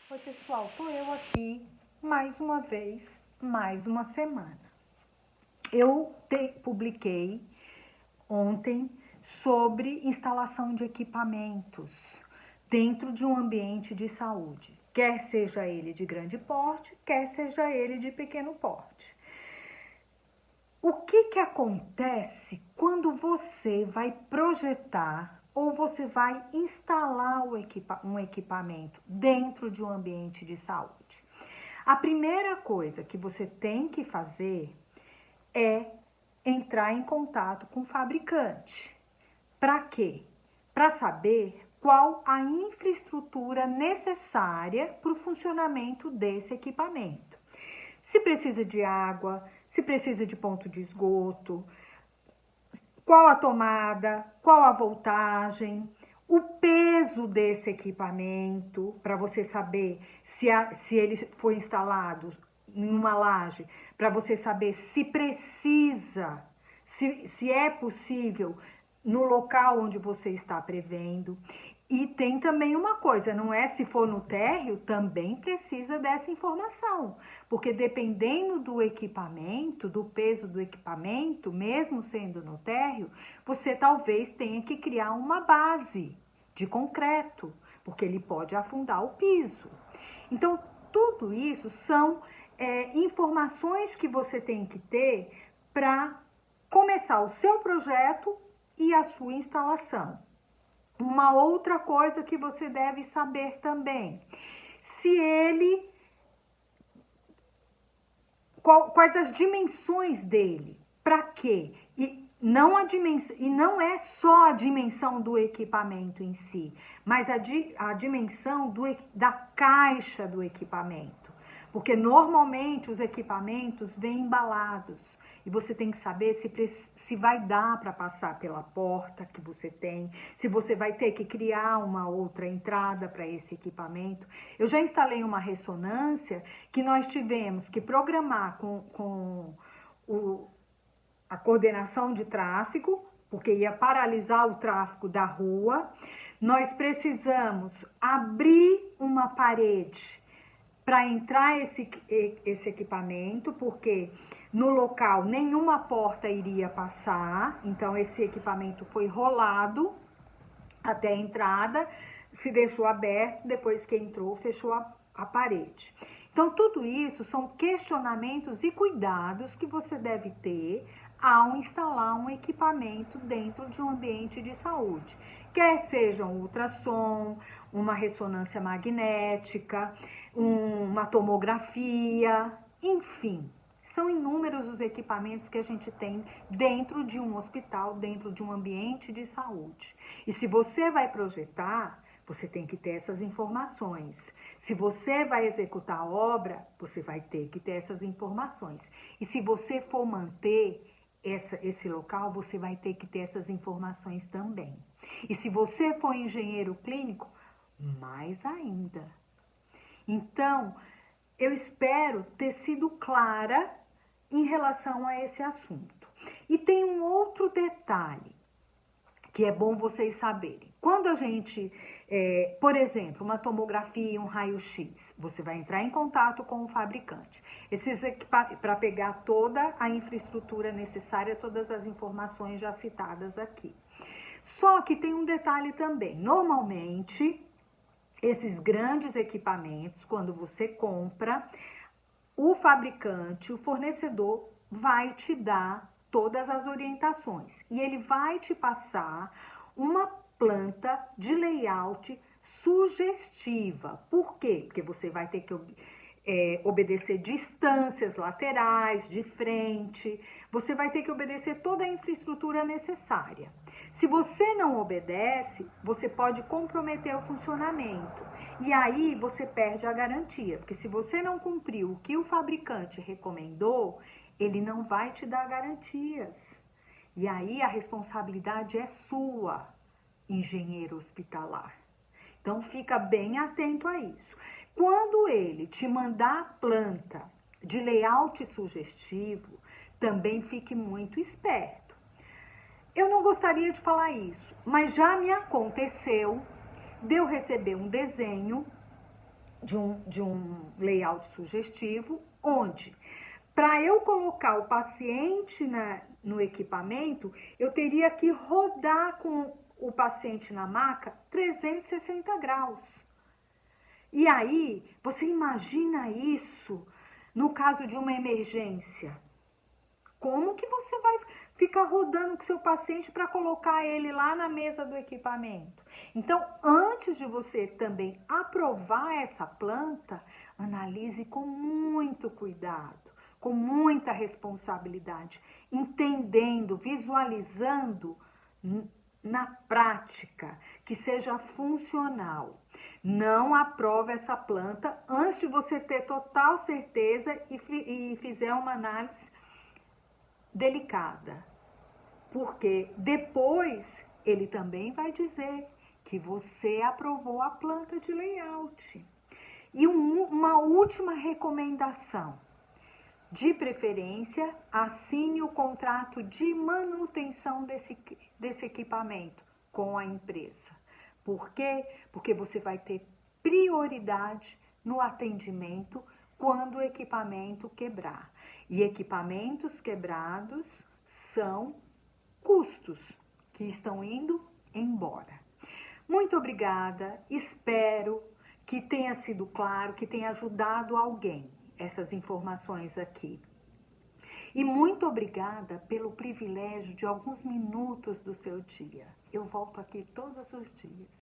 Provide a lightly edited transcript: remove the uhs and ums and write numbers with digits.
Oi pessoal, tô eu aqui mais uma vez, mais uma semana. Eu publiquei ontem sobre instalação de equipamentos dentro de um ambiente de saúde, quer seja ele de grande porte, quer seja ele de pequeno porte. O que acontece quando você vai projetar ou você vai instalar um equipamento dentro de um ambiente de saúde? A primeira coisa que você tem que fazer é entrar em contato com o fabricante. Para quê? Para saber qual a infraestrutura necessária para o funcionamento desse equipamento. Se precisa de água, se precisa de ponto de esgoto, qual a tomada, qual a voltagem, o peso desse equipamento, para você saber se ele foi instalado em uma laje, para você saber se precisa, se é possível no local onde você está prevendo. E tem também uma coisa, não é? Se for no térreo, também precisa dessa informação, porque dependendo do equipamento, do peso do equipamento, mesmo sendo no térreo, você talvez tenha que criar uma base de concreto, porque ele pode afundar o piso. Então, tudo isso são informações que você tem que ter para começar o seu projeto e a sua instalação. Uma outra coisa que você deve saber também, quais as dimensões dele, para quê? E não é só a dimensão do equipamento em si, mas a dimensão da caixa do equipamento. Porque normalmente os equipamentos vêm embalados e você tem que saber se vai dar para passar pela porta que você tem, se você vai ter que criar uma outra entrada para esse equipamento. Eu já instalei uma ressonância que nós tivemos que programar com a coordenação de tráfego, porque ia paralisar o tráfego da rua. Nós precisamos abrir uma parede para entrar esse equipamento, porque no local nenhuma porta iria passar, então esse equipamento foi rolado até a entrada, se deixou aberto, depois que entrou, fechou a parede. Então, tudo isso são questionamentos e cuidados que você deve ter ao instalar um equipamento dentro de um ambiente de saúde. Quer seja um ultrassom, uma ressonância magnética, uma tomografia, enfim. São inúmeros os equipamentos que a gente tem dentro de um hospital, dentro de um ambiente de saúde. E se você vai projetar, você tem que ter essas informações. Se você vai executar a obra, você vai ter que ter essas informações. E se você for manter esse local, você vai ter que ter essas informações também. E se você for engenheiro clínico, mais ainda. Então, eu espero ter sido clara em relação a esse assunto. E tem um outro detalhe que é bom vocês saberem. Quando a gente, por exemplo, uma tomografia e um raio-x, você vai entrar em contato com o fabricante. Para pegar toda a infraestrutura necessária, todas as informações já citadas aqui. Só que tem um detalhe também. Normalmente, esses grandes equipamentos, quando você compra, o fabricante, o fornecedor, vai te dar todas as orientações e ele vai te passar uma planta de layout sugestiva. Por quê? Porque você vai ter que obedecer distâncias laterais, de frente, você vai ter que obedecer toda a infraestrutura necessária. Se você não obedece, você pode comprometer o funcionamento e aí você perde a garantia, porque se você não cumpriu o que o fabricante recomendou, ele não vai te dar garantias. E aí a responsabilidade é sua, engenheiro hospitalar. Então fica bem atento a isso. Quando ele te mandar a planta de layout sugestivo, também fique muito esperto. Eu não gostaria de falar isso, mas já me aconteceu de eu receber um desenho de um layout sugestivo, onde, para eu colocar o paciente no equipamento, eu teria que rodar com o paciente na maca 360 graus. E aí, você imagina isso no caso de uma emergência? Como que você vai ficar rodando com seu paciente para colocar ele lá na mesa do equipamento? Então, antes de você também aprovar essa planta, analise com muito cuidado, com muita responsabilidade, entendendo, visualizando na prática, que seja funcional. Não aprove essa planta antes de você ter total certeza e fizer uma análise delicada, porque depois ele também vai dizer que você aprovou a planta de layout. E uma última recomendação: de preferência, assine o contrato de manutenção desse equipamento com a empresa. Por quê? Porque você vai ter prioridade no atendimento quando o equipamento quebrar. E equipamentos quebrados são custos que estão indo embora. Muito obrigada, espero que tenha sido claro, que tenha ajudado alguém essas informações aqui. E muito obrigada pelo privilégio de alguns minutos do seu dia. Eu volto aqui todos os dias.